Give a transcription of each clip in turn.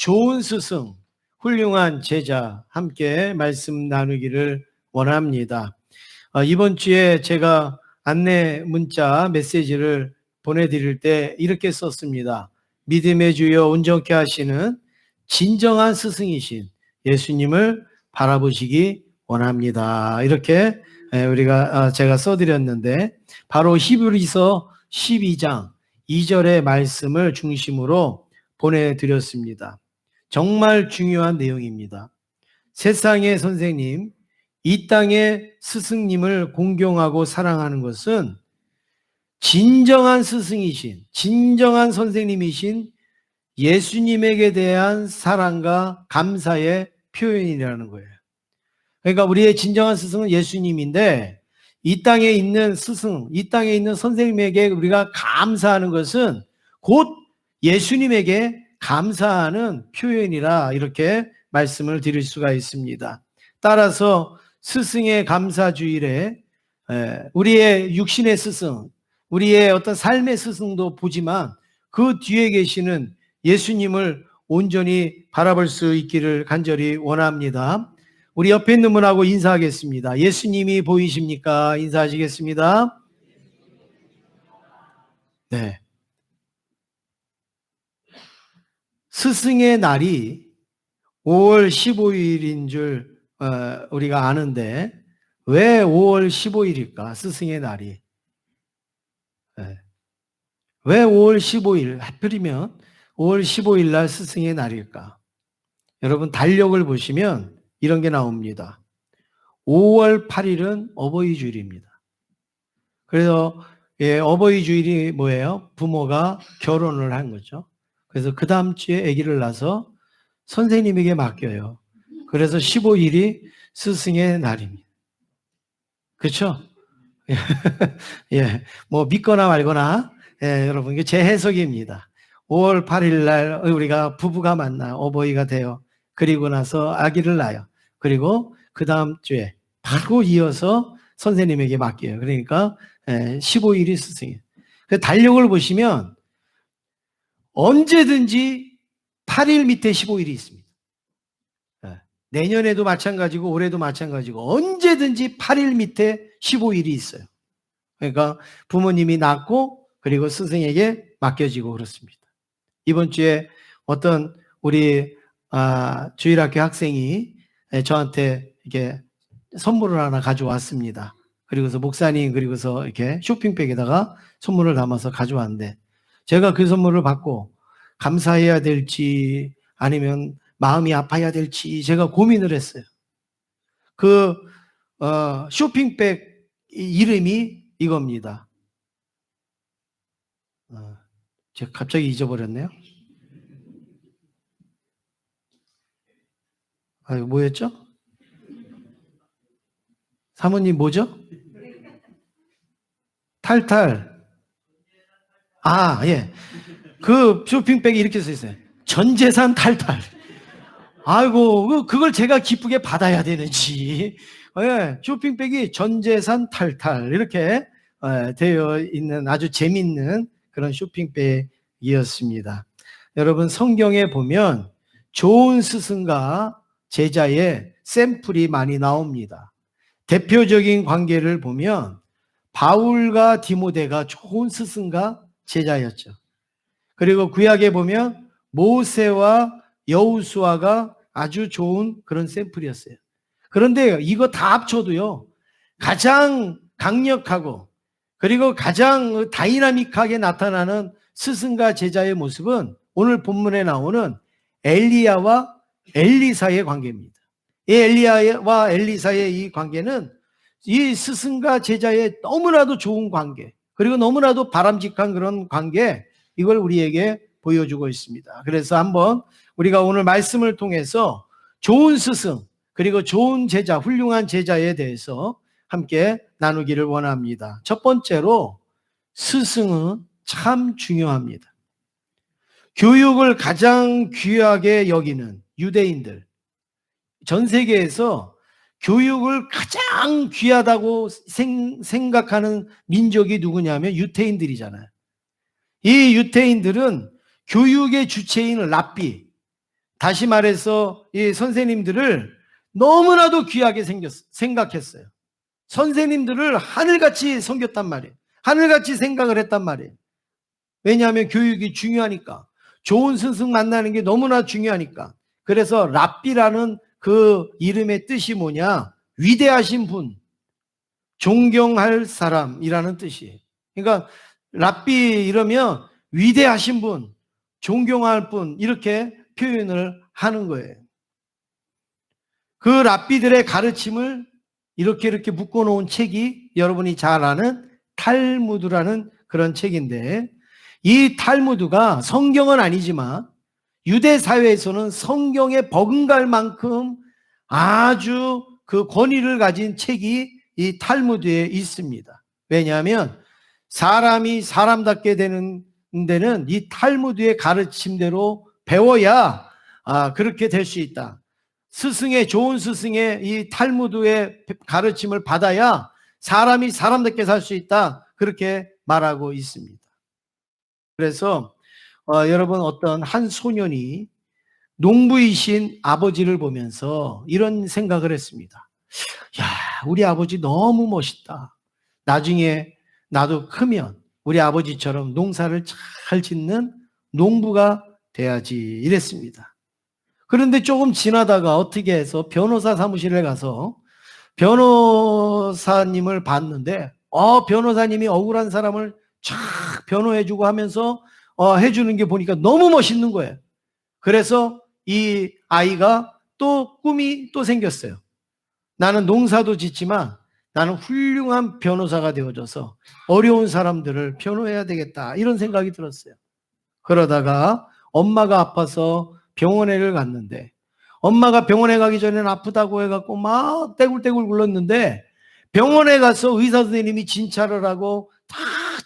좋은 스승, 훌륭한 제자 함께 말씀 나누기를 원합니다. 이번 주에 제가 안내 문자 메시지를 보내드릴 때 이렇게 썼습니다. 믿음의 주여 온전케 하시는 진정한 스승이신 예수님을 바라보시기 원합니다. 이렇게 제가 써드렸는데 바로 히브리서 12장 2절의 말씀을 중심으로 보내드렸습니다. 정말 중요한 내용입니다. 세상의 선생님, 이 땅의 스승님을 공경하고 사랑하는 것은 진정한 스승이신, 진정한 선생님이신 예수님에게 대한 사랑과 감사의 표현이라는 거예요. 그러니까 우리의 진정한 스승은 예수님인데 이 땅에 있는 스승, 이 땅에 있는 선생님에게 우리가 감사하는 것은 곧 예수님에게 감사하는 표현이라 이렇게 말씀을 드릴 수가 있습니다. 따라서 스승의 감사주일에 우리의 육신의 스승, 우리의 어떤 삶의 스승도 보지만 그 뒤에 계시는 예수님을 온전히 바라볼 수 있기를 간절히 원합니다. 우리 옆에 있는 분하고 인사하겠습니다. 예수님이 보이십니까? 인사하시겠습니다. 네. 스승의 날이 5월 15일인 줄 우리가 아는데 왜 5월 15일일까? 스승의 날이. 왜 5월 15일 하필이면 5월 15일 날 스승의 날일까? 여러분 달력을 보시면 이런 게 나옵니다. 5월 8일은 어버이 주일입니다. 그래서 어버이 주일이 뭐예요? 부모가 결혼을 한 거죠. 그래서 그 다음 주에 아기를 낳아서 선생님에게 맡겨요. 그래서 15일이 스승의 날입니다. 그렇죠? 예, 뭐 믿거나 말거나 여러분 이게 제 해석입니다. 5월 8일 날 우리가 부부가 만나 어버이가 돼요. 그리고 나서 아기를 낳아요. 그리고 그 다음 주에 바로 이어서 선생님에게 맡겨요. 그러니까 15일이 스승이에요. 달력을 보시면 언제든지 8일 밑에 15일이 있습니다. 내년에도 마찬가지고 올해도 마찬가지고 언제든지 8일 밑에 15일이 있어요. 그러니까 부모님이 낳고 그리고 스승에게 맡겨지고 그렇습니다. 이번 주에 어떤 우리 주일학교 학생이 저한테 이렇게 선물을 하나 가져왔습니다. 그리고서 목사님 그리고서 이렇게 쇼핑백에다가 선물을 담아서 가져왔는데 제가 그 선물을 받고 감사해야 될지 아니면 마음이 아파야 될지 제가 고민을 했어요. 그 쇼핑백 이름이 이겁니다. 제가 갑자기 잊어버렸네요. 이거 뭐였죠? 사모님 뭐죠? 탈탈. 예. 그 쇼핑백이 이렇게 써 있어요. 전 재산 탈탈. 아이고, 그걸 제가 기쁘게 받아야 되는지. 쇼핑백이 전 재산 탈탈. 이렇게 되어 있는 아주 재밌는 그런 쇼핑백이었습니다. 여러분, 성경에 보면 좋은 스승과 제자의 샘플이 많이 나옵니다. 대표적인 관계를 보면 바울과 디모데가 좋은 스승과 제자였죠. 그리고 구약에 보면 모세와 여호수아가 아주 좋은 그런 샘플이었어요. 그런데 이거 다 합쳐도요, 가장 강력하고 그리고 가장 다이나믹하게 나타나는 스승과 제자의 모습은 오늘 본문에 나오는 엘리야와 엘리사의 관계입니다. 이 엘리야와 엘리사의 이 관계는 이 스승과 제자의 너무나도 좋은 관계, 그리고 너무나도 바람직한 그런 관계, 이걸 우리에게 보여주고 있습니다. 그래서 한번 우리가 오늘 말씀을 통해서 좋은 스승, 그리고 좋은 제자, 훌륭한 제자에 대해서 함께 나누기를 원합니다. 첫 번째로 스승은 참 중요합니다. 교육을 가장 귀하게 여기는 유대인들, 전 세계에서 교육을 가장 귀하다고 생각하는 민족이 누구냐면 유태인들이잖아요. 이 유태인들은 교육의 주체인 랍비, 다시 말해서 이 선생님들을 너무나도 귀하게 생각했어요. 선생님들을 하늘같이 섬겼단 말이에요. 하늘같이 생각을 했단 말이에요. 왜냐하면 교육이 중요하니까. 좋은 스승 만나는 게 너무나 중요하니까. 그래서 랍비라는 그 이름의 뜻이 뭐냐? 위대하신 분, 존경할 사람이라는 뜻이에요. 그러니까 랍비 이러면 위대하신 분, 존경할 분, 이렇게 표현을 하는 거예요. 그 랍비들의 가르침을 이렇게 묶어놓은 책이 여러분이 잘 아는 탈무드라는 그런 책인데, 이 탈무드가 성경은 아니지만 유대 사회에서는 성경에 버금갈 만큼 아주 그 권위를 가진 책이 이 탈무드에 있습니다. 왜냐하면 사람이 사람답게 되는 데는 이 탈무드의 가르침대로 배워야 그렇게 될 수 있다. 좋은 스승의 이 탈무드의 가르침을 받아야 사람이 사람답게 살 수 있다. 그렇게 말하고 있습니다. 그래서 여러분, 어떤 한 소년이 농부이신 아버지를 보면서 이런 생각을 했습니다. 야, 우리 아버지 너무 멋있다. 나중에 나도 크면 우리 아버지처럼 농사를 잘 짓는 농부가 돼야지, 이랬습니다. 그런데 조금 지나다가 어떻게 해서 변호사 사무실에 가서 변호사님을 봤는데, 변호사님이 억울한 사람을 쫙 변호해주고 하면서 해주는 게 보니까 너무 멋있는 거예요. 그래서 이 아이가 또 꿈이 또 생겼어요. 나는 농사도 짓지만 나는 훌륭한 변호사가 되어줘서 어려운 사람들을 변호해야 되겠다, 이런 생각이 들었어요. 그러다가 엄마가 아파서 병원에를 갔는데, 엄마가 병원에 가기 전에는 아프다고 해갖고 막 떼굴떼굴 굴렀는데, 병원에 가서 의사 선생님이 진찰을 하고 다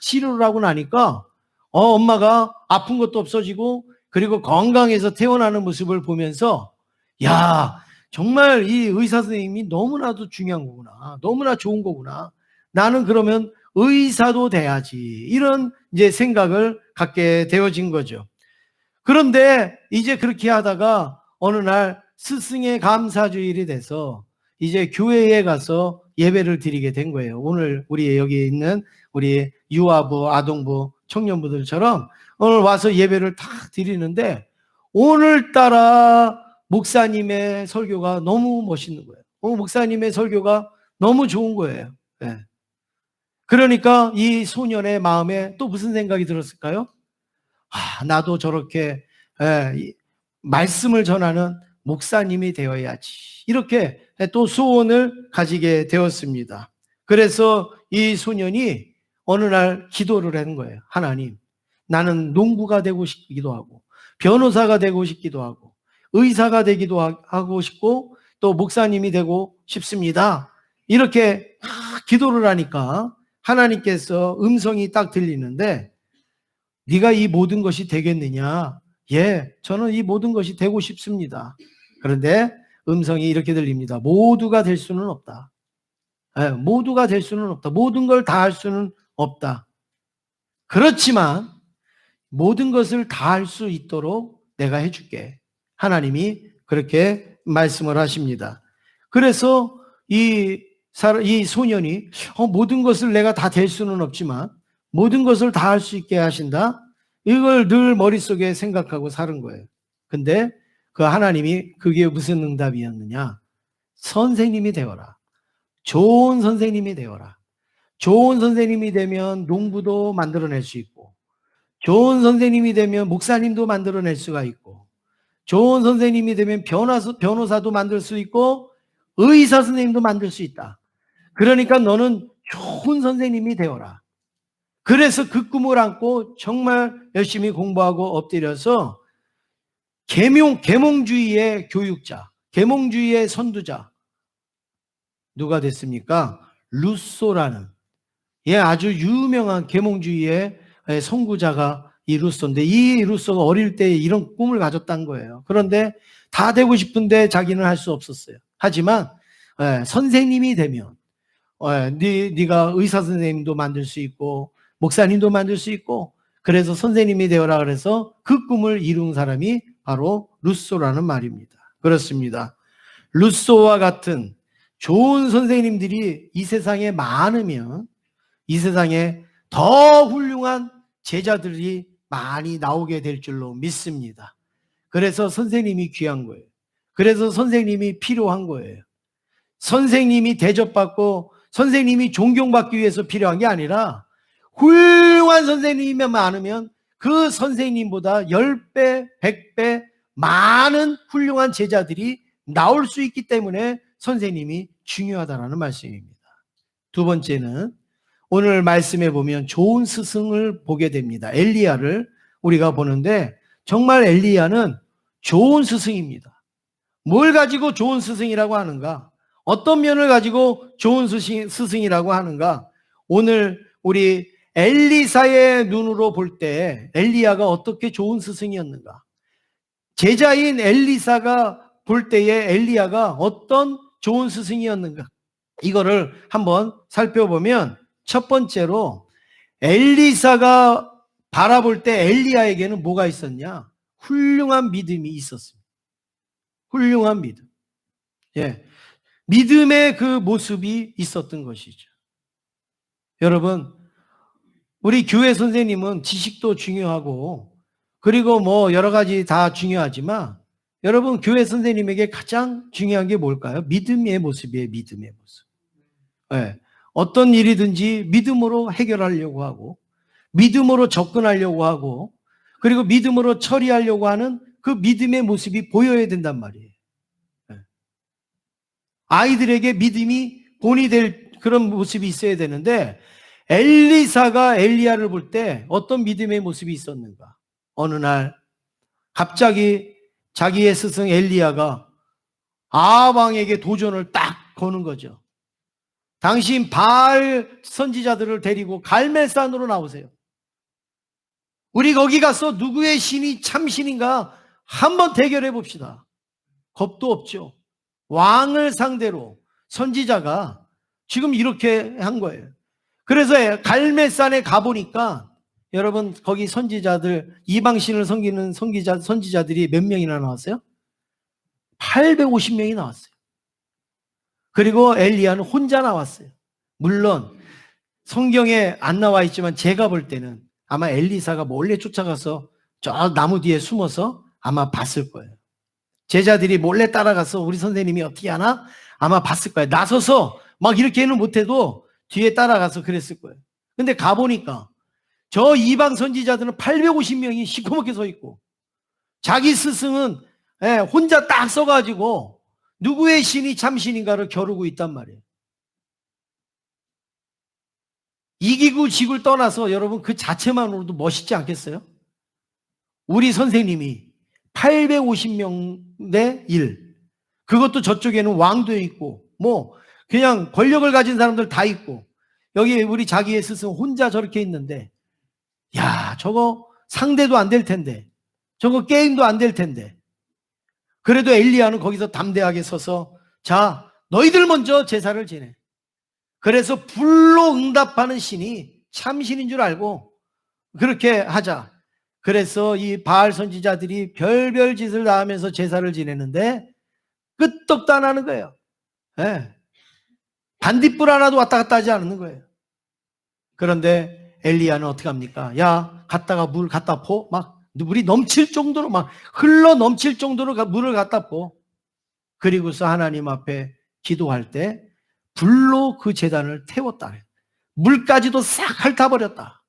치료를 하고 나니까 엄마가 아픈 것도 없어지고, 그리고 건강해서 태어나는 모습을 보면서, 야, 정말 이 의사 선생님이 너무나도 중요한 거구나, 너무나 좋은 거구나, 나는 그러면 의사도 돼야지, 이런 이제 생각을 갖게 되어진 거죠. 그런데 이제 그렇게 하다가 어느 날 스승의 감사주일이 돼서 이제 교회에 가서 예배를 드리게 된 거예요. 오늘 우리 여기 있는 우리 유아부, 아동부, 청년부들처럼 오늘 와서 예배를 다 드리는데, 오늘따라 목사님의 설교가 너무 멋있는 거예요. 목사님의 설교가 너무 좋은 거예요. 네. 그러니까 이 소년의 마음에 또 무슨 생각이 들었을까요? 나도 저렇게 말씀을 전하는 목사님이 되어야지, 이렇게 또 소원을 가지게 되었습니다. 그래서 이 소년이 어느 날 기도를 한 거예요. 하나님, 나는 농부가 되고 싶기도 하고 변호사가 되고 싶기도 하고 의사가 되기도 하고 싶고 또 목사님이 되고 싶습니다. 이렇게 기도를 하니까 하나님께서 음성이 딱 들리는데, 네가 이 모든 것이 되겠느냐? 예, 저는 이 모든 것이 되고 싶습니다. 그런데 음성이 이렇게 들립니다. 모두가 될 수는 없다. 모두가 될 수는 없다. 모든 걸 다 할 수는 없다. 그렇지만 모든 것을 다 할 수 있도록 내가 해줄게. 하나님이 그렇게 말씀을 하십니다. 그래서 이 소년이 모든 것을 내가 다 될 수는 없지만 모든 것을 다 할 수 있게 하신다, 이걸 늘 머릿속에 생각하고 사는 거예요. 근데 그 하나님이 그게 무슨 응답이었느냐? 선생님이 되어라. 좋은 선생님이 되어라. 좋은 선생님이 되면 농부도 만들어낼 수 있고, 좋은 선생님이 되면 목사님도 만들어낼 수가 있고, 좋은 선생님이 되면 변호사도 만들 수 있고 의사 선생님도 만들 수 있다. 그러니까 너는 좋은 선생님이 되어라. 그래서 그 꿈을 안고 정말 열심히 공부하고 엎드려서 계몽주의의 교육자, 계몽주의의 선두자, 누가 됐습니까? 루소라는 아주 유명한 계몽주의의 선구자가 이 루소인데, 이 루소가 어릴 때 이런 꿈을 가졌다는 거예요. 그런데 다 되고 싶은데 자기는 할 수 없었어요. 하지만 선생님이 되면 네가 의사 선생님도 만들 수 있고 목사님도 만들 수 있고, 그래서 선생님이 되어라 그래서 그 꿈을 이룬 사람이 바로 루소라는 말입니다. 그렇습니다. 루소와 같은 좋은 선생님들이 이 세상에 많으면 이 세상에 더 훌륭한 제자들이 많이 나오게 될 줄로 믿습니다. 그래서 선생님이 귀한 거예요. 그래서 선생님이 필요한 거예요. 선생님이 대접받고 선생님이 존경받기 위해서 필요한 게 아니라 훌륭한 선생님이 많으면 그 선생님보다 10배, 100배 많은 훌륭한 제자들이 나올 수 있기 때문에 선생님이 중요하다는 말씀입니다. 두 번째는 오늘 말씀에 보면 좋은 스승을 보게 됩니다. 엘리야를 우리가 보는데 정말 엘리야는 좋은 스승입니다. 뭘 가지고 좋은 스승이라고 하는가? 어떤 면을 가지고 좋은 스승이라고 하는가? 오늘 우리 엘리사의 눈으로 볼 때 엘리야가 어떻게 좋은 스승이었는가? 제자인 엘리사가 볼 때에 엘리야가 어떤 좋은 스승이었는가? 이거를 한번 살펴보면 첫 번째로 엘리사가 바라볼 때 엘리야에게는 뭐가 있었냐? 훌륭한 믿음이 있었습니다. 훌륭한 믿음. 예. 믿음의 그 모습이 있었던 것이죠. 여러분, 우리 교회 선생님은 지식도 중요하고 그리고 뭐 여러 가지 다 중요하지만 여러분 교회 선생님에게 가장 중요한 게 뭘까요? 믿음의 모습이에요. 믿음의 모습. 네. 어떤 일이든지 믿음으로 해결하려고 하고 믿음으로 접근하려고 하고 그리고 믿음으로 처리하려고 하는 그 믿음의 모습이 보여야 된단 말이에요. 네. 아이들에게 믿음이 본이 될 그런 모습이 있어야 되는데 엘리사가 엘리야를 볼 때 어떤 믿음의 모습이 있었는가? 어느 날 갑자기 자기의 스승 엘리야가 아합 왕에게 도전을 딱 거는 거죠. 당신 바알 선지자들을 데리고 갈멜산으로 나오세요. 우리 거기 가서 누구의 신이 참신인가 한번 대결해 봅시다. 겁도 없죠. 왕을 상대로 선지자가 지금 이렇게 한 거예요. 그래서 갈멜산에 가보니까 여러분 거기 선지자들 이방신을 섬기는 선지자들이 몇 명이나 나왔어요? 850명이 나왔어요. 그리고 엘리야는 혼자 나왔어요. 물론 성경에 안 나와 있지만 제가 볼 때는 아마 엘리사가 몰래 쫓아가서 저 나무 뒤에 숨어서 아마 봤을 거예요. 제자들이 몰래 따라가서 우리 선생님이 어떻게 하나? 아마 봤을 거예요. 나서서 막 이렇게는 못해도 뒤에 따라가서 그랬을 거예요. 근데 가보니까 저 이방 선지자들은 850명이 시커멓게 서 있고 자기 스승은 혼자 딱 서가지고 누구의 신이 참신인가를 겨루고 있단 말이에요. 이기고 지구를 떠나서 여러분 그 자체만으로도 멋있지 않겠어요? 우리 선생님이 850명 대 1. 그것도 저쪽에는 왕도 있고 뭐 그냥 권력을 가진 사람들 다 있고 여기 우리 자기의 스승 혼자 저렇게 있는데 야 저거 상대도 안 될 텐데 저거 게임도 안 될 텐데 그래도 엘리야는 거기서 담대하게 서서 자 너희들 먼저 제사를 지내. 그래서 불로 응답하는 신이 참신인 줄 알고 그렇게 하자. 그래서 이 바알 선지자들이 별별 짓을 다 하면서 제사를 지내는데 끄떡도 안 하는 거예요. 네. 반딧불 하나도 왔다 갔다 하지 않는 거예요. 그런데 엘리야는 어떻게 합니까? 야 갔다가 물 갖다 포? 막 물이 넘칠 정도로 막 흘러 넘칠 정도로 물을 갖다 포. 그리고서 하나님 앞에 기도할 때 불로 그 제단을 태웠다. 물까지도 싹 핥아버렸다.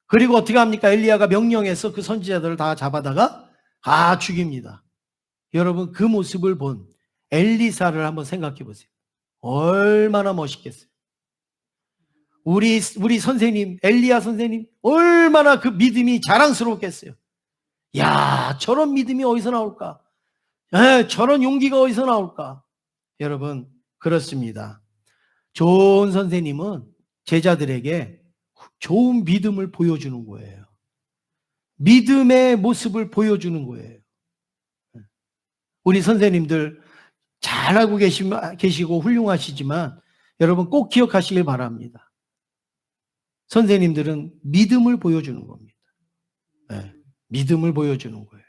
그리고 어떻게 합니까? 엘리야가 명령해서 그 선지자들을 다 잡아다가 다 죽입니다. 여러분 그 모습을 본 엘리사를 한번 생각해 보세요. 얼마나 멋있겠어요. 우리 선생님 엘리야 선생님 얼마나 그 믿음이 자랑스러웠겠어요. 야 저런 믿음이 어디서 나올까? 저런 용기가 어디서 나올까? 여러분 그렇습니다. 좋은 선생님은 제자들에게 좋은 믿음을 보여주는 거예요. 믿음의 모습을 보여주는 거예요. 우리 선생님들 잘 알고 계시고 훌륭하시지만 여러분 꼭 기억하시길 바랍니다. 선생님들은 믿음을 보여주는 겁니다. 네, 믿음을 보여주는 거예요.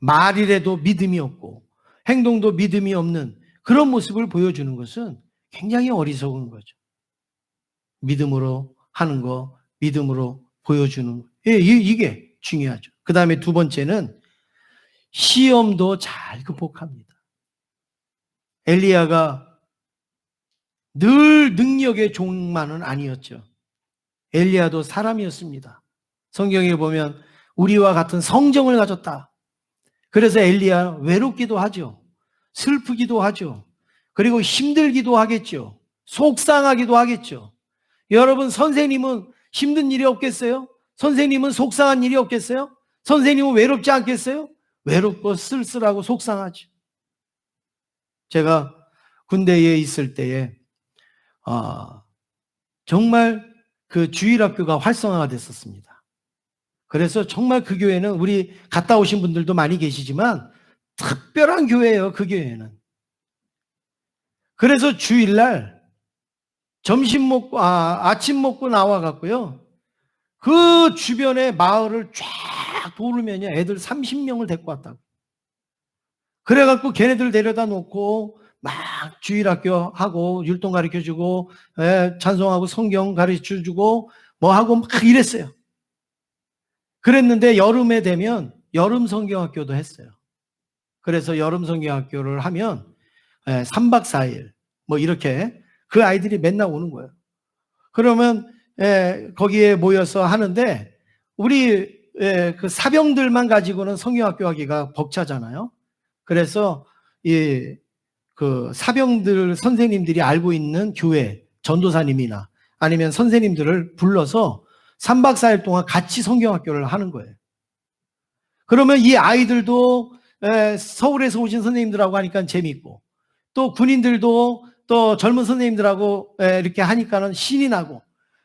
말이라도 믿음이 없고 행동도 믿음이 없는 그런 모습을 보여주는 것은 굉장히 어리석은 거죠. 믿음으로 하는 거, 믿음으로 보여주는 거. 이게 중요하죠. 그 다음에 두 번째는 시험도 잘 극복합니다. 엘리야가 늘 능력의 종만은 아니었죠. 엘리야도 사람이었습니다. 성경에 보면 우리와 같은 성정을 가졌다. 그래서 엘리야 외롭기도 하죠. 슬프기도 하죠. 그리고 힘들기도 하겠죠. 속상하기도 하겠죠. 여러분, 선생님은 힘든 일이 없겠어요? 선생님은 속상한 일이 없겠어요? 선생님은 외롭지 않겠어요? 외롭고 쓸쓸하고 속상하죠. 제가 군대에 있을 때에 정말 그 주일학교가 활성화가 됐었습니다. 그래서 정말 그 교회는 우리 갔다 오신 분들도 많이 계시지만 특별한 교회예요, 그 교회는. 그래서 주일날 아침 먹고 나와갖고요, 그 주변에 마을을 쫙 돌으면요, 애들 30명을 데리고 왔다고. 그래갖고 걔네들 데려다 놓고 막 주일학교 하고 율동 가르쳐주고 찬송하고 성경 가르쳐주고 뭐 하고 막 이랬어요. 그랬는데 여름에 되면 여름 성경학교도 했어요. 그래서 여름 성경학교를 하면 3박 4일 뭐 이렇게 그 아이들이 맨날 오는 거예요. 그러면 거기에 모여서 하는데 우리 그 사병들만 가지고는 성경학교 하기가 벅차잖아요. 그래서 그 사병들 선생님들이 알고 있는 교회 전도사님이나 아니면 선생님들을 불러서 3박 4일 동안 같이 성경학교를 하는 거예요. 그러면 이 아이들도 서울에서 오신 선생님들하고 하니까 재밌고, 또 군인들도 또 젊은 선생님들하고 이렇게 하니까는 신이 나고,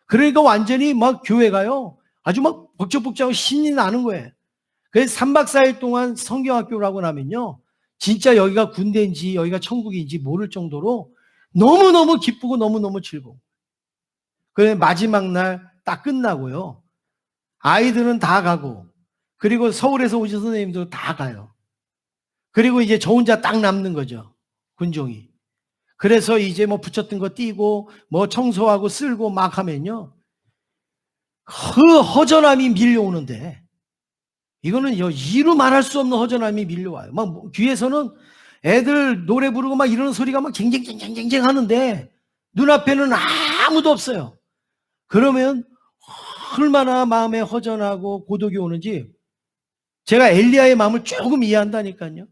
그러니까 완전히 막 교회가요 아주 막 복적복적하고 신이 나는 거예요. 그래서 3박 4일 동안 성경학교라고 나면요, 진짜 여기가 군대인지 여기가 천국인지 모를 정도로 너무너무 기쁘고 너무너무 즐거워. 그래 마지막 날 딱 끝나고요, 아이들은 다 가고, 그리고 서울에서 오신 선생님도 다 가요. 그리고 이제 저 혼자 딱 남는 거죠, 군종이. 그래서 이제 뭐 붙였던 거 띄고 뭐 청소하고 쓸고 막 하면요, 그 허전함이 밀려오는데, 이거는 이루 말할 수 없는 허전함이 밀려와요. 막 뒤에서는 애들 노래 부르고 막 이러는 소리가 막 쟁쟁쟁쟁쟁쟁 하는데 눈앞에는 아무도 없어요. 그러면 얼마나 마음에 허전하고 고독이 오는지 제가 엘리야의 마음을 조금 이해한다니까요.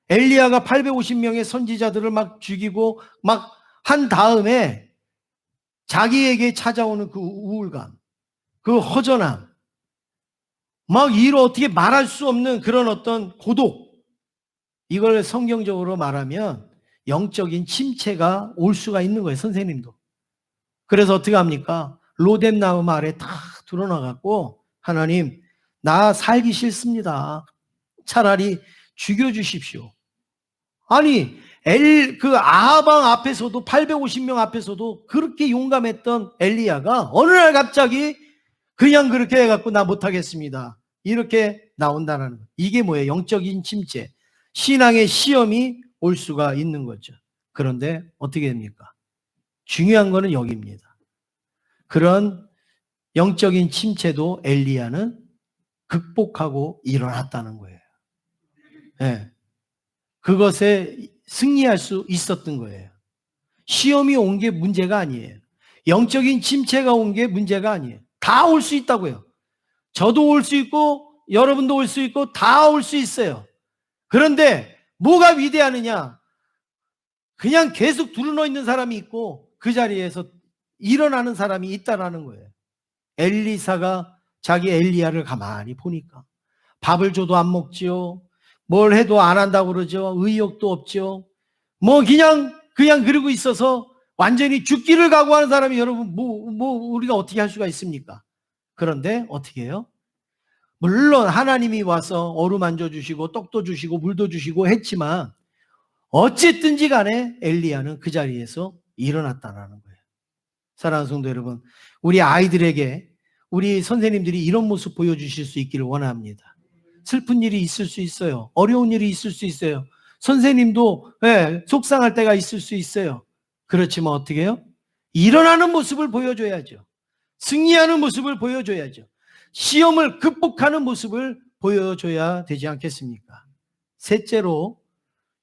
엘리야가 850명의 선지자들을 막 죽이고 막 한 다음에 자기에게 찾아오는 그 우울감, 그 허전함, 막 이로 어떻게 말할 수 없는 그런 어떤 고독, 이걸 성경적으로 말하면 영적인 침체가 올 수가 있는 거예요, 선생님도. 그래서 어떻게 합니까? 로뎀나무 아래 탁 드러나갖고, 하나님, 나 살기 싫습니다. 차라리 죽여주십시오. 아니, 그 아하방 앞에서도 850명 앞에서도 그렇게 용감했던 엘리야가 어느 날 갑자기 그냥 그렇게 해갖고 나 못하겠습니다, 이렇게 나온다는 거. 이게 뭐예요? 영적인 침체, 신앙의 시험이 올 수가 있는 거죠. 그런데 어떻게 됩니까? 중요한 거는 여기입니다. 그런 영적인 침체도 엘리야는 극복하고 일어났다는 거예요. 네. 그것에 승리할 수 있었던 거예요. 시험이 온 게 문제가 아니에요. 영적인 침체가 온 게 문제가 아니에요. 다 올 수 있다고요. 저도 올 수 있고 여러분도 올 수 있고 다 올 수 있어요. 그런데 뭐가 위대하느냐? 그냥 계속 드러누워 있는 사람이 있고 그 자리에서 일어나는 사람이 있다라는 거예요. 엘리사가 자기 엘리야를 가만히 보니까 밥을 줘도 안 먹지요. 뭘 해도 안 한다고 그러죠. 의욕도 없죠. 뭐 그냥 그러고 있어서 완전히 죽기를 각오하는 사람이, 여러분 우리가 어떻게 할 수가 있습니까? 그런데 어떻게 해요? 물론 하나님이 와서 어루만져 주시고 떡도 주시고 물도 주시고 했지만 어쨌든지 간에 엘리야는 그 자리에서 일어났다는 거예요. 사랑하는 성도 여러분, 우리 아이들에게 우리 선생님들이 이런 모습 보여주실 수 있기를 원합니다. 슬픈 일이 있을 수 있어요. 어려운 일이 있을 수 있어요. 선생님도 속상할 때가 있을 수 있어요. 그렇지만 어떻게 해요? 일어나는 모습을 보여줘야죠. 승리하는 모습을 보여줘야죠. 시험을 극복하는 모습을 보여줘야 되지 않겠습니까? 셋째로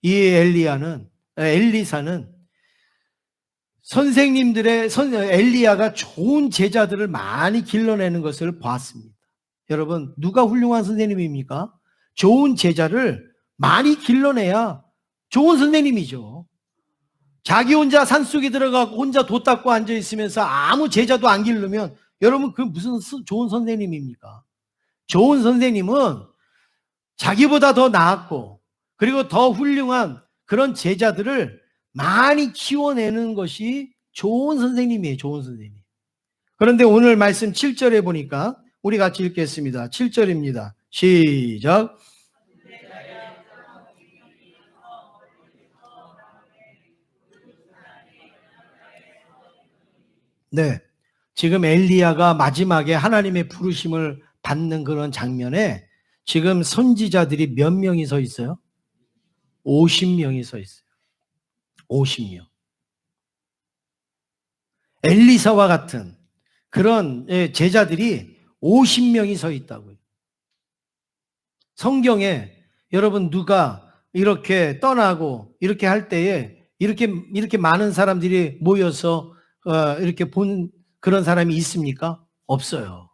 이 엘리사는 엘리야가 좋은 제자들을 많이 길러내는 것을 봤습니다. 여러분, 누가 훌륭한 선생님입니까? 좋은 제자를 많이 길러내야 좋은 선생님이죠. 자기 혼자 산속에 들어가고 혼자 돛 닦고 앉아있으면서 아무 제자도 안 기르면 여러분, 그 무슨 좋은 선생님입니까? 좋은 선생님은 자기보다 더 나았고 그리고 더 훌륭한 그런 제자들을 많이 키워내는 것이 좋은 선생님이에요. 좋은 선생님. 그런데 오늘 말씀 7절에 보니까 우리 같이 읽겠습니다. 7절입니다. 시작. 네. 지금 엘리야가 마지막에 하나님의 부르심을 받는 그런 장면에 지금 선지자들이 몇 명이 서 있어요? 50명이 서 있어요. 50명. 엘리사와 같은 그런 제자들이 50명이 서 있다고요. 성경에 여러분 누가 이렇게 떠나고 이렇게 할 때에 이렇게 많은 사람들이 모여서 이렇게 본 그런 사람이 있습니까? 없어요.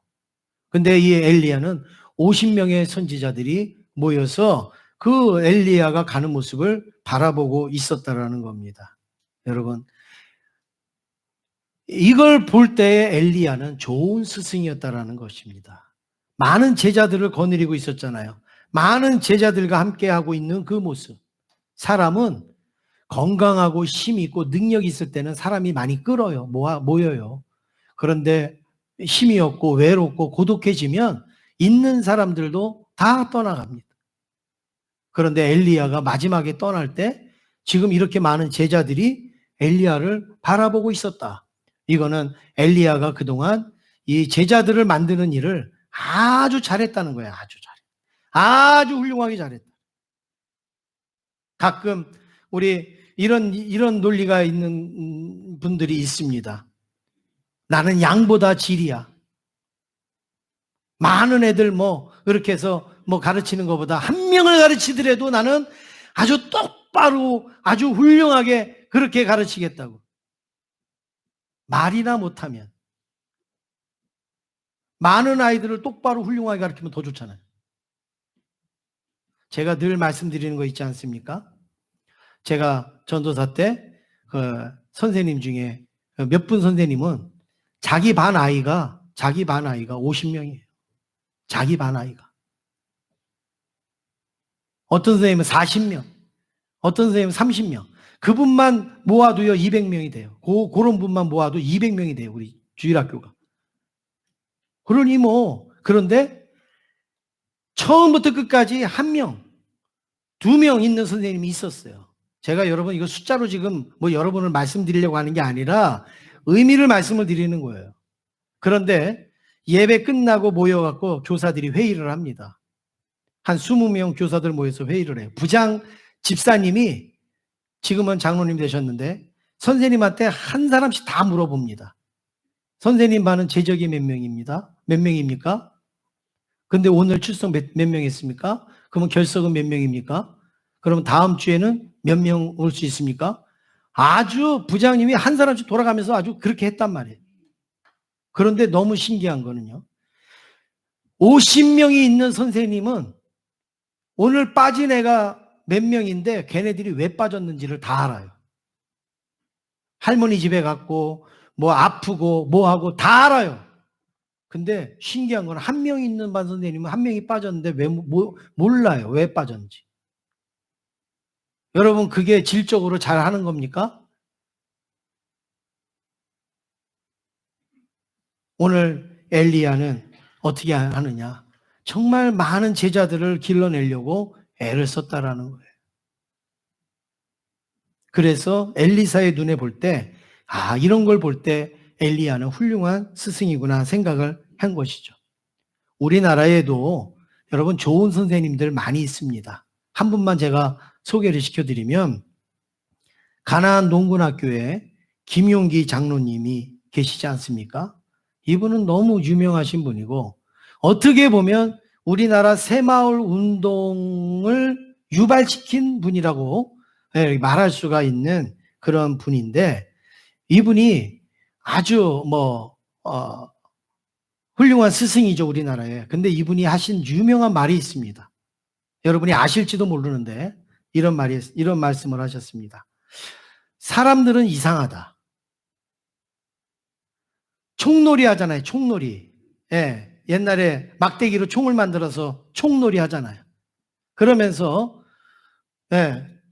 근데 이 엘리야는 50명의 선지자들이 모여서 그 엘리야가 가는 모습을 바라보고 있었다라는 겁니다. 여러분, 이걸 볼 때에 엘리야는 좋은 스승이었다라는 것입니다. 많은 제자들을 거느리고 있었잖아요. 많은 제자들과 함께하고 있는 그 모습. 사람은 건강하고 힘 있고 능력이 있을 때는 사람이 많이 끌어요. 모여요. 그런데 힘이 없고 외롭고 고독해지면 있는 사람들도 다 떠나갑니다. 그런데 엘리야가 마지막에 떠날 때 지금 이렇게 많은 제자들이 엘리야를 바라보고 있었다. 이거는 엘리야가 그동안 이 제자들을 만드는 일을 아주 잘했다는 거예요. 아주 잘해. 아주 훌륭하게 잘했다. 가끔 우리 이런 논리가 있는 분들이 있습니다. 나는 양보다 질이야. 많은 애들 그렇게 해서 가르치는 것보다 한 명을 가르치더라도 나는 아주 똑바로 아주 훌륭하게 그렇게 가르치겠다고. 말이나 못하면 많은 아이들을 똑바로 훌륭하게 가르치면 더 좋잖아요. 제가 늘 말씀드리는 거 있지 않습니까? 제가 전도사 때 선생님 중에 몇 분 선생님은 자기 반 아이가 50명이에요. 자기 반 아이가. 어떤 선생님은 40명, 어떤 선생님은 30명. 그분만 모아도요 200명이 돼요. 그런 분만 모아도 200명이 돼요. 우리 주일학교가. 그러니 그런데 처음부터 끝까지 한 명, 2명 있는 선생님이 있었어요. 제가 여러분 이거 숫자로 지금 여러분을 말씀드리려고 하는 게 아니라 의미를 말씀을 드리는 거예요. 그런데 예배 끝나고 모여갖고 교사들이 회의를 합니다. 한 20명 교사들 모여서 회의를 해요. 부장 집사님이 지금은 장로님 되셨는데 선생님한테 한 사람씩 다 물어봅니다. 선생님 반은 제적이 몇 명입니다. 몇 명입니까? 근데 오늘 출석 몇 명 했습니까? 그러면 결석은 몇 명입니까? 그러면 다음 주에는 몇 명 올 수 있습니까? 아주 부장님이 한 사람씩 돌아가면서 아주 그렇게 했단 말이에요. 그런데 너무 신기한 거는요. 50명이 있는 선생님은 오늘 빠진 애가 몇 명인데 걔네들이 왜 빠졌는지를 다 알아요. 할머니 집에 갔고 아프고 하고 다 알아요. 근데 신기한 건 한 명 있는 반 선생님은 한 명이 빠졌는데 왜 몰라요. 왜 빠졌는지. 여러분 그게 질적으로 잘 하는 겁니까? 오늘 엘리야는 어떻게 하느냐. 정말 많은 제자들을 길러내려고 애를 썼다라는 거예요. 그래서 엘리사의 눈에 볼 때, 이런 걸 볼 때 엘리야는 훌륭한 스승이구나 생각을 한 것이죠. 우리나라에도 여러분 좋은 선생님들 많이 있습니다. 한 분만 제가 소개를 시켜드리면 가나안 농군학교에 김용기 장로님이 계시지 않습니까? 이분은 너무 유명하신 분이고 어떻게 보면 우리나라 새마을 운동을 유발시킨 분이라고 말할 수가 있는 그런 분인데 이분이 아주 훌륭한 스승이죠, 우리나라에. 근데 이분이 하신 유명한 말이 있습니다. 여러분이 아실지도 모르는데 이런 말씀을 하셨습니다. 사람들은 이상하다. 총놀이 하잖아요, 총놀이. 예, 옛날에 막대기로 총을 만들어서 총놀이 하잖아요. 그러면서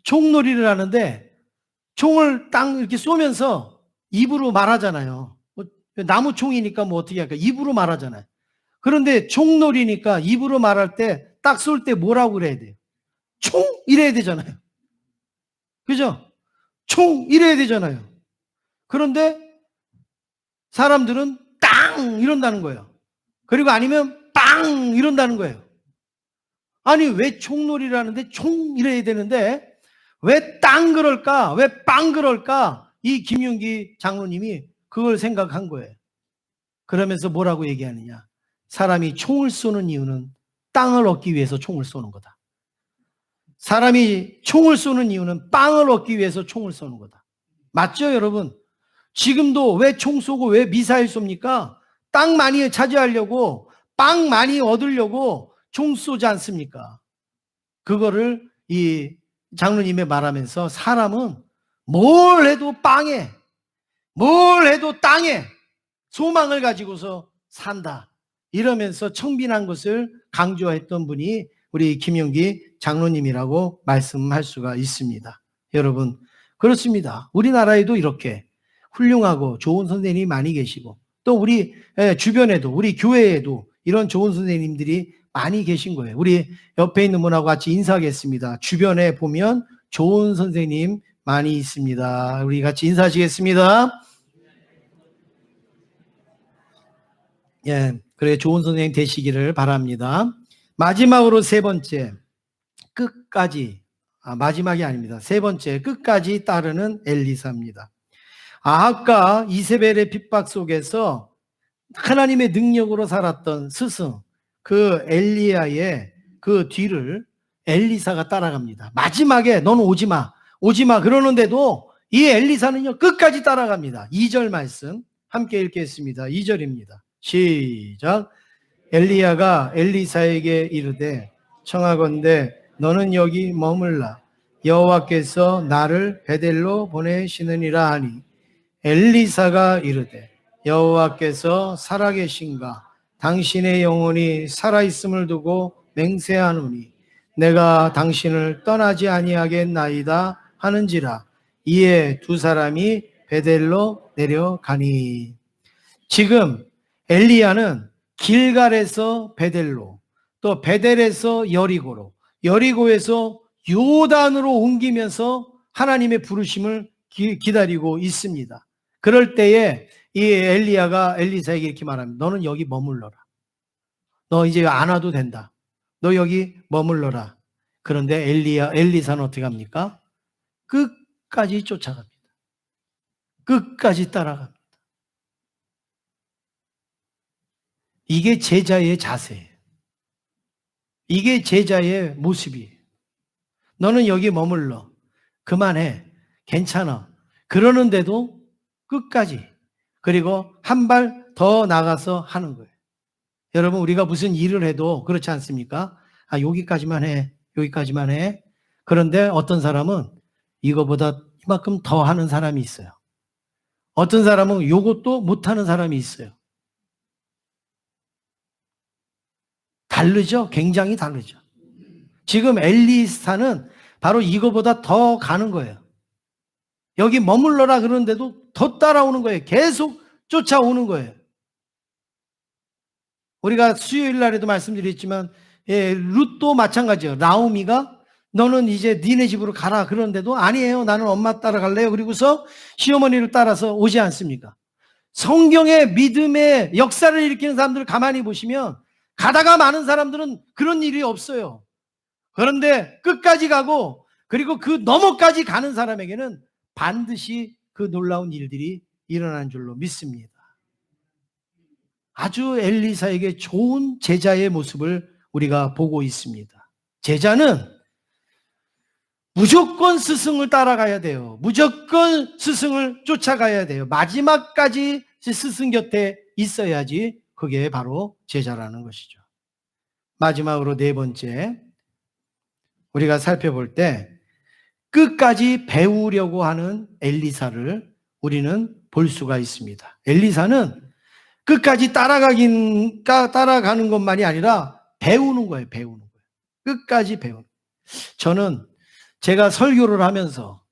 총놀이를 하는데 총을 딱 이렇게 쏘면서 입으로 말하잖아요. 나무 총이니까 뭐 어떻게 할까? 입으로 말하잖아요. 그런데 총놀이니까 입으로 말할 때 딱 쏠 때 뭐라고 그래야 돼요? 총! 이래야 되잖아요. 그죠? 총! 이래야 되잖아요. 그런데 사람들은 땅! 이런다는 거예요. 그리고 아니면 빵! 이런다는 거예요. 아니 왜 총놀이를 하는데 총! 이래야 되는데 왜 땅 그럴까? 왜 빵 그럴까? 이 김용기 장로님이 그걸 생각한 거예요. 그러면서 뭐라고 얘기하느냐? 사람이 총을 쏘는 이유는 땅을 얻기 위해서 총을 쏘는 거다. 사람이 총을 쏘는 이유는 빵을 얻기 위해서 총을 쏘는 거다. 맞죠, 여러분? 지금도 왜 총 쏘고 왜 미사일 쏩니까? 땅 많이 차지하려고, 빵 많이 얻으려고 총 쏘지 않습니까? 그거를 이 장로님이 말하면서 사람은 뭘 해도 빵에, 뭘 해도 땅에 소망을 가지고서 산다. 이러면서 청빈한 것을 강조했던 분이 우리 김용기 장로님이라고 말씀할 수가 있습니다. 여러분, 그렇습니다. 우리나라에도 이렇게 훌륭하고 좋은 선생님이 많이 계시고 또 우리 주변에도 우리 교회에도 이런 좋은 선생님들이 많이 계신 거예요. 우리 옆에 있는 분하고 같이 인사하겠습니다. 주변에 보면 좋은 선생님 많이 있습니다. 우리 같이 인사하시겠습니다. 예, 그래 좋은 선생님 되시기를 바랍니다. 마지막으로 세 번째, 끝까지, 마지막이 아닙니다. 세 번째, 끝까지 따르는 엘리사입니다. 아합과 이세벨의 핍박 속에서 하나님의 능력으로 살았던 스승, 그 엘리야의 그 뒤를 엘리사가 따라갑니다. 마지막에 너는 오지마, 오지마 그러는데도 이 엘리사는요 끝까지 따라갑니다. 2절 말씀 함께 읽겠습니다. 2절입니다. 시작. 엘리야가 엘리사에게 이르되 청하건대 너는 여기 머물라. 여호와께서 나를 베델로 보내시느니라 하니 엘리사가 이르되 여호와께서 살아계신가 당신의 영혼이 살아있음을 두고 맹세하노니 내가 당신을 떠나지 아니하겠나이다 하는지라. 이에 두 사람이 베델로 내려가니. 지금 엘리야는 길갈에서 베델로, 또 베델에서 여리고로, 여리고에서 요단으로 옮기면서 하나님의 부르심을 기다리고 있습니다. 그럴 때에 이 엘리야가 엘리사에게 이렇게 말합니다. 너는 여기 머물러라. 너 이제 안 와도 된다. 너 여기 머물러라. 그런데 엘리사는 어떻게 합니까? 끝까지 쫓아갑니다. 끝까지 따라갑니다. 이게 제자의 자세예요. 이게 제자의 모습이에요. 너는 여기 머물러. 그만해. 괜찮아. 그러는데도 끝까지. 그리고 한 발 더 나가서 하는 거예요. 여러분 우리가 무슨 일을 해도 그렇지 않습니까? 여기까지만 해. 여기까지만 해. 그런데 어떤 사람은 이거보다 이만큼 더 하는 사람이 있어요. 어떤 사람은 이것도 못하는 사람이 있어요. 다르죠? 굉장히 다르죠. 지금 엘리사는 바로 이거보다 더 가는 거예요. 여기 머물러라 그러는데도 더 따라오는 거예요. 계속 쫓아오는 거예요. 우리가 수요일 날에도 말씀드렸지만 룻도 마찬가지예요. 나오미가 너는 이제 니네 집으로 가라 그러는데도 아니에요. 나는 엄마 따라갈래요. 그리고서 시어머니를 따라서 오지 않습니까? 성경의 믿음의 역사를 일으키는 사람들을 가만히 보시면 가다가 많은 사람들은 그런 일이 없어요. 그런데 끝까지 가고 그리고 그 너머까지 가는 사람에게는 반드시 그 놀라운 일들이 일어난 줄로 믿습니다. 아주 엘리사에게 좋은 제자의 모습을 우리가 보고 있습니다. 제자는 무조건 스승을 따라가야 돼요. 무조건 스승을 쫓아가야 돼요. 마지막까지 스승 곁에 있어야지 그게 바로 제자라는 것이죠. 마지막으로 네 번째, 우리가 살펴볼 때 끝까지 배우려고 하는 엘리사를 우리는 볼 수가 있습니다. 엘리사는 끝까지 따라가는 것만이 아니라 배우는 거예요. 배우는 거예요. 끝까지 배우는. 저는 제가 설교를 하면서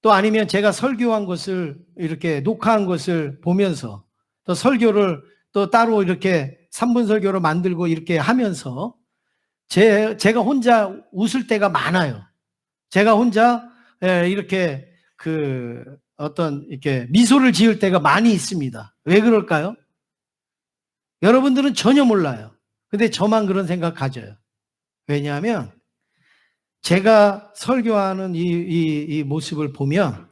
또 아니면 제가 설교한 것을 이렇게 녹화한 것을 보면서 또 설교를 또 따로 이렇게 3분 설교로 만들고 이렇게 하면서 제가 혼자 웃을 때가 많아요. 제가 혼자 이렇게 이렇게 미소를 지을 때가 많이 있습니다. 왜 그럴까요? 여러분들은 전혀 몰라요. 근데 저만 그런 생각 가져요. 왜냐하면 제가 설교하는 이 모습을 보면,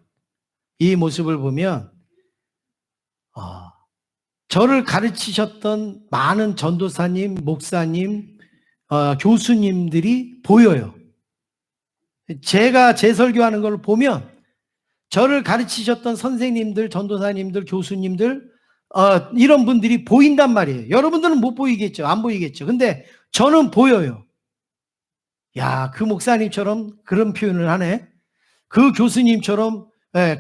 저를 가르치셨던 많은 전도사님, 목사님, 교수님들이 보여요. 제가 제 설교하는 걸 보면 저를 가르치셨던 선생님들, 전도사님들, 교수님들, 이런 분들이 보인단 말이에요. 여러분들은 못 보이겠죠. 안 보이겠죠. 근데 저는 보여요. 야, 그 목사님처럼 그런 표현을 하네. 그 교수님처럼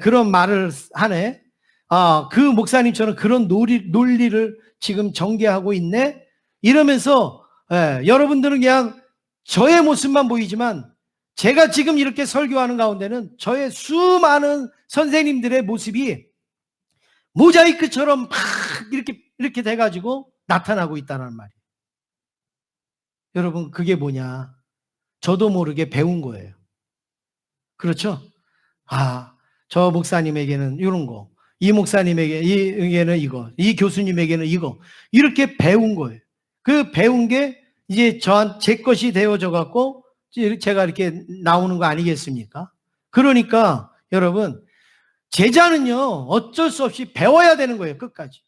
그런 말을 하네. 그 목사님처럼 그런 논리를 지금 전개하고 있네. 이러면서 여러분들은 그냥 저의 모습만 보이지만 제가 지금 이렇게 설교하는 가운데는 저의 수많은 선생님들의 모습이 모자이크처럼 막 이렇게 돼가지고 나타나고 있다는 말이에요. 여러분, 그게 뭐냐? 저도 모르게 배운 거예요. 그렇죠? 저 목사님에게는 이런 거, 이 목사님에게는 이거, 이 교수님에게는 이거, 이렇게 배운 거예요. 그 배운 게 이제 제 것이 되어져 갖고 제가 이렇게 나오는 거 아니겠습니까? 그러니까 여러분, 제자는요, 어쩔 수 없이 배워야 되는 거예요, 끝까지.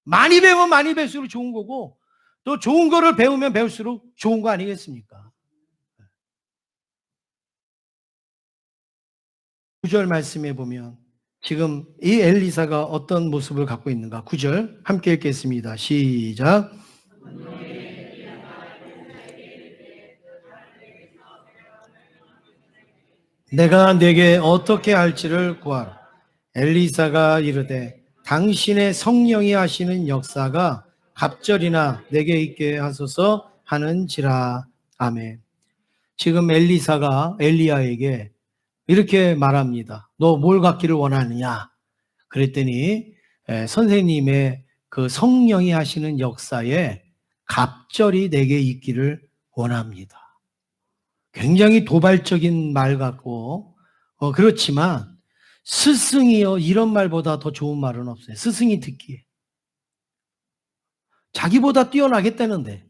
많이 배우면 많이 배울수록 좋은 거고, 또 좋은 거를 배우면 배울수록 좋은 거 아니겠습니까? 9절 말씀에 보면 지금 이 엘리사가 어떤 모습을 갖고 있는가? 9절 함께 읽겠습니다. 시작. 내가 내게 어떻게 할지를 구하라. 엘리사가 이르되 당신의 성령이 하시는 역사가 갑절이나 내게 있게 하소서 하는지라. 아멘. 지금 엘리사가 엘리야에게 이렇게 말합니다. 너 뭘 갖기를 원하느냐? 그랬더니 선생님의 그 성령이 하시는 역사에 갑절이 내게 있기를 원합니다. 굉장히 도발적인 말 같고 그렇지만 스승이요, 이런 말보다 더 좋은 말은 없어요. 스승이 듣기에 자기보다 뛰어나겠다는데,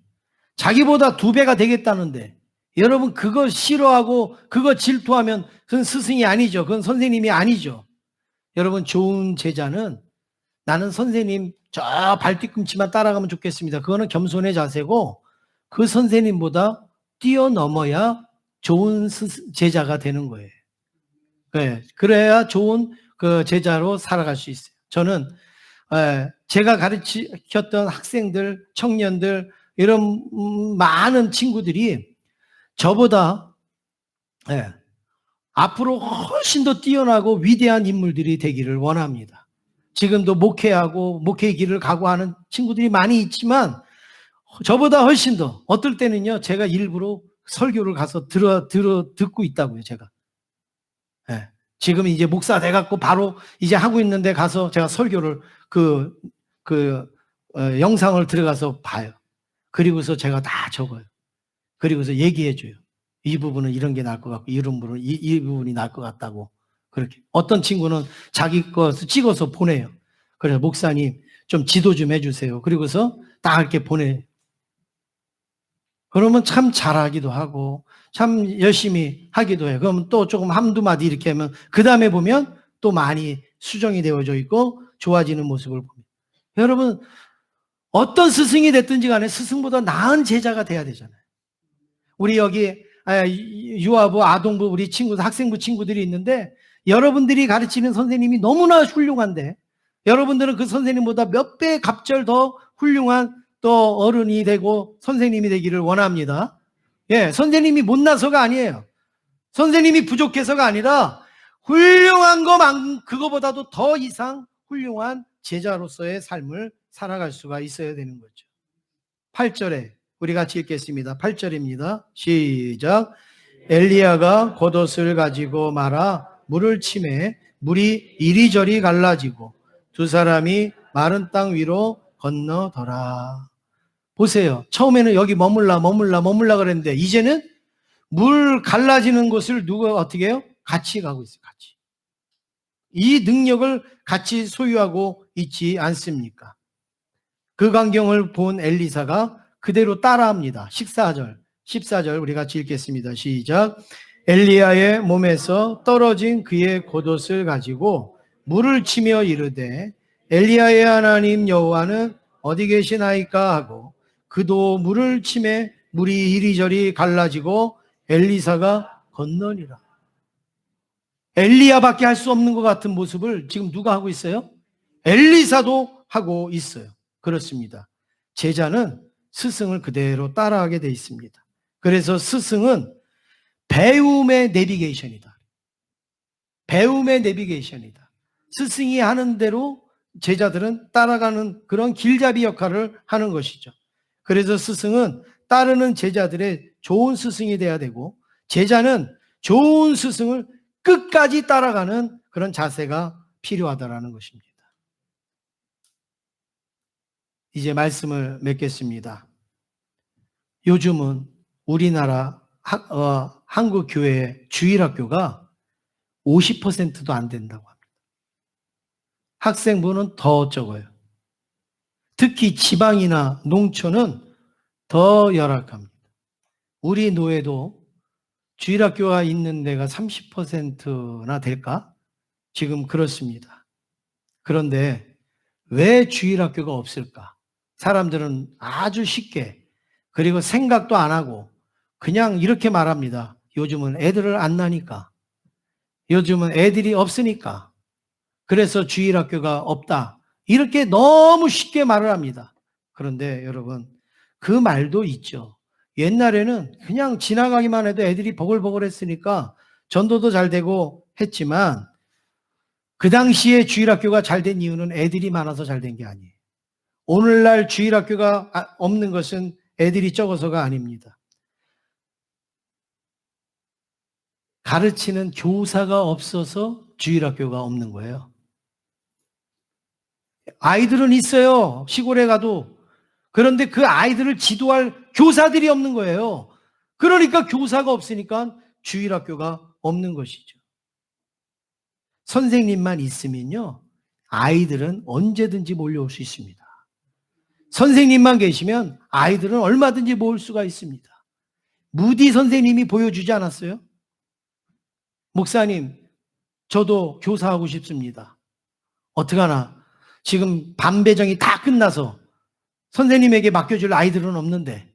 자기보다 2배가 되겠다는데, 여러분 그거 싫어하고 그거 질투하면 그건 스승이 아니죠. 그건 선생님이 아니죠. 여러분, 좋은 제자는 나는 선생님 저 발뒤꿈치만 따라가면 좋겠습니다. 그거는 겸손의 자세고 그 선생님보다 뛰어넘어야 좋은 제자가 되는 거예요. 그래야 좋은 그 제자로 살아갈 수 있어요. 저는 제가 가르쳤던 학생들, 청년들, 이런 많은 친구들이 저보다 앞으로 훨씬 더 뛰어나고 위대한 인물들이 되기를 원합니다. 지금도 목회하고 목회의 길을 각오하는 친구들이 많이 있지만 저보다 훨씬 더, 어떨 때는요, 제가 일부러 설교를 가서 듣고 있다고요, 제가. 지금 이제 목사 돼갖고 바로 이제 하고 있는데 가서 제가 설교를 영상을 들어가서 봐요. 그리고서 제가 다 적어요. 그리고서 얘기해줘요. 이 부분은 이런 게 나을 것 같고, 이런 부분은 이 부분이 나을 것 같다고. 그렇게. 어떤 친구는 자기 거 찍어서 보내요. 그래서 목사님 좀 지도 좀 해주세요. 그리고서 딱 이렇게 보내요. 그러면 참 잘하기도 하고 참 열심히 하기도 해요. 그러면 또 조금 한두 마디 이렇게 하면 그 다음에 보면 또 많이 수정이 되어져 있고 좋아지는 모습을 봅니다. 여러분, 어떤 스승이 됐든지 간에 스승보다 나은 제자가 돼야 되잖아요. 우리 여기 유아부, 아동부 우리 친구들, 학생부 친구들이 있는데 여러분들이 가르치는 선생님이 너무나 훌륭한데 여러분들은 그 선생님보다 몇 배 갑절 더 훌륭한 또 어른이 되고 선생님이 되기를 원합니다. 예, 선생님이 못나서가 아니에요. 선생님이 부족해서가 아니라 훌륭한 것만 그거보다도 더 이상 훌륭한 제자로서의 삶을 살아갈 수가 있어야 되는 거죠. 8절에 우리 같이 읽겠습니다. 8절입니다. 시작. 엘리야가 겉옷을 가지고 말아 물을 치매 물이 이리저리 갈라지고 두 사람이 마른 땅 위로 건너더라. 보세요. 처음에는 여기 머물라 그랬는데 이제는 물 갈라지는 곳을 누가 어떻게 해요? 같이 가고 있어요. 같이. 이 능력을 같이 소유하고 있지 않습니까? 그 광경을 본 엘리사가 그대로 따라합니다. 14절 우리 같이 읽겠습니다. 시작. 엘리야의 몸에서 떨어진 그의 겉옷을 가지고 물을 치며 이르되 엘리야의 하나님 여호와는 어디 계시나이까 하고 그도 물을 치매 물이 이리저리 갈라지고 엘리사가 건너니라. 엘리야밖에 할 수 없는 것 같은 모습을 지금 누가 하고 있어요? 엘리사도 하고 있어요. 그렇습니다. 제자는 스승을 그대로 따라하게 돼 있습니다. 그래서 스승은 배움의 내비게이션이다. 배움의 내비게이션이다. 스승이 하는 대로 제자들은 따라가는 그런 길잡이 역할을 하는 것이죠. 그래서 스승은 따르는 제자들의 좋은 스승이 돼야 되고 제자는 좋은 스승을 끝까지 따라가는 그런 자세가 필요하다라는 것입니다. 이제 말씀을 맺겠습니다. 요즘은 우리나라 한국 교회의 주일학교가 50%도 안 된다고 합니다. 학생부는 더 적어요. 특히 지방이나 농촌은 더 열악합니다. 우리 노예도 주일학교가 있는 데가 30%나 될까? 지금 그렇습니다. 그런데 왜 주일학교가 없을까? 사람들은 아주 쉽게 그리고 생각도 안 하고 그냥 이렇게 말합니다. 요즘은 애들을 안 낳으니까. 요즘은 애들이 없으니까. 그래서 주일학교가 없다. 이렇게 너무 쉽게 말을 합니다. 그런데 여러분, 그 말도 있죠. 옛날에는 그냥 지나가기만 해도 애들이 버글버글 했으니까 전도도 잘 되고 했지만 그 당시에 주일학교가 잘 된 이유는 애들이 많아서 잘 된 게 아니에요. 오늘날 주일학교가 없는 것은 애들이 적어서가 아닙니다. 가르치는 교사가 없어서 주일학교가 없는 거예요. 아이들은 있어요. 시골에 가도. 그런데 그 아이들을 지도할 교사들이 없는 거예요. 그러니까 교사가 없으니까 주일학교가 없는 것이죠. 선생님만 있으면요, 아이들은 언제든지 몰려올 수 있습니다. 선생님만 계시면 아이들은 얼마든지 모을 수가 있습니다. 무디 선생님이 보여주지 않았어요? 목사님, 저도 교사하고 싶습니다. 어떡하나? 지금 반 배정이 다 끝나서 선생님에게 맡겨줄 아이들은 없는데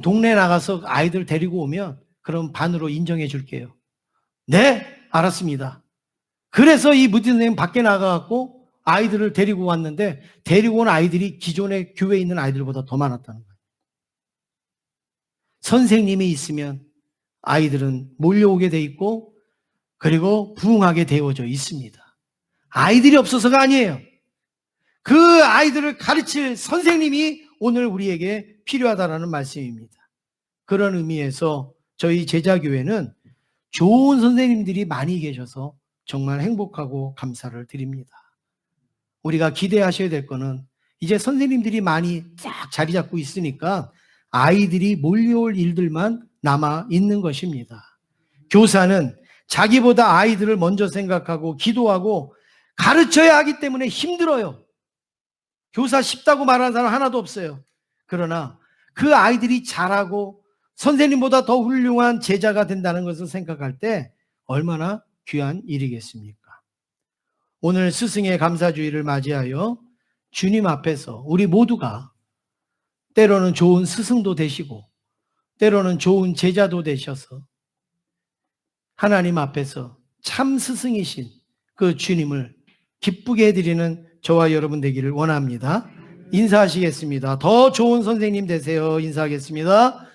동네 나가서 아이들 데리고 오면 그럼 반으로 인정해 줄게요. 네, 알았습니다. 그래서 이 무디 선생님 밖에 나가갖고 아이들을 데리고 왔는데 데리고 온 아이들이 기존에 교회에 있는 아이들보다 더 많았다는 거예요. 선생님이 있으면 아이들은 몰려오게 돼 있고 그리고 부흥하게 되어져 있습니다. 아이들이 없어서가 아니에요. 그 아이들을 가르칠 선생님이 오늘 우리에게 필요하다라는 말씀입니다. 그런 의미에서 저희 제자교회는 좋은 선생님들이 많이 계셔서 정말 행복하고 감사를 드립니다. 우리가 기대하셔야 될 거는 이제 선생님들이 많이 쫙 자리 잡고 있으니까 아이들이 몰려올 일들만 남아 있는 것입니다. 교사는 자기보다 아이들을 먼저 생각하고 기도하고 가르쳐야 하기 때문에 힘들어요. 교사 쉽다고 말하는 사람 하나도 없어요. 그러나 그 아이들이 자라고 선생님보다 더 훌륭한 제자가 된다는 것을 생각할 때 얼마나 귀한 일이겠습니까? 오늘 스승의 감사주의를 맞이하여 주님 앞에서 우리 모두가 때로는 좋은 스승도 되시고 때로는 좋은 제자도 되셔서 하나님 앞에서 참 스승이신 그 주님을 기쁘게 해드리는 저와 여러분 되기를 원합니다. 인사하시겠습니다. 더 좋은 선생님 되세요. 인사하겠습니다.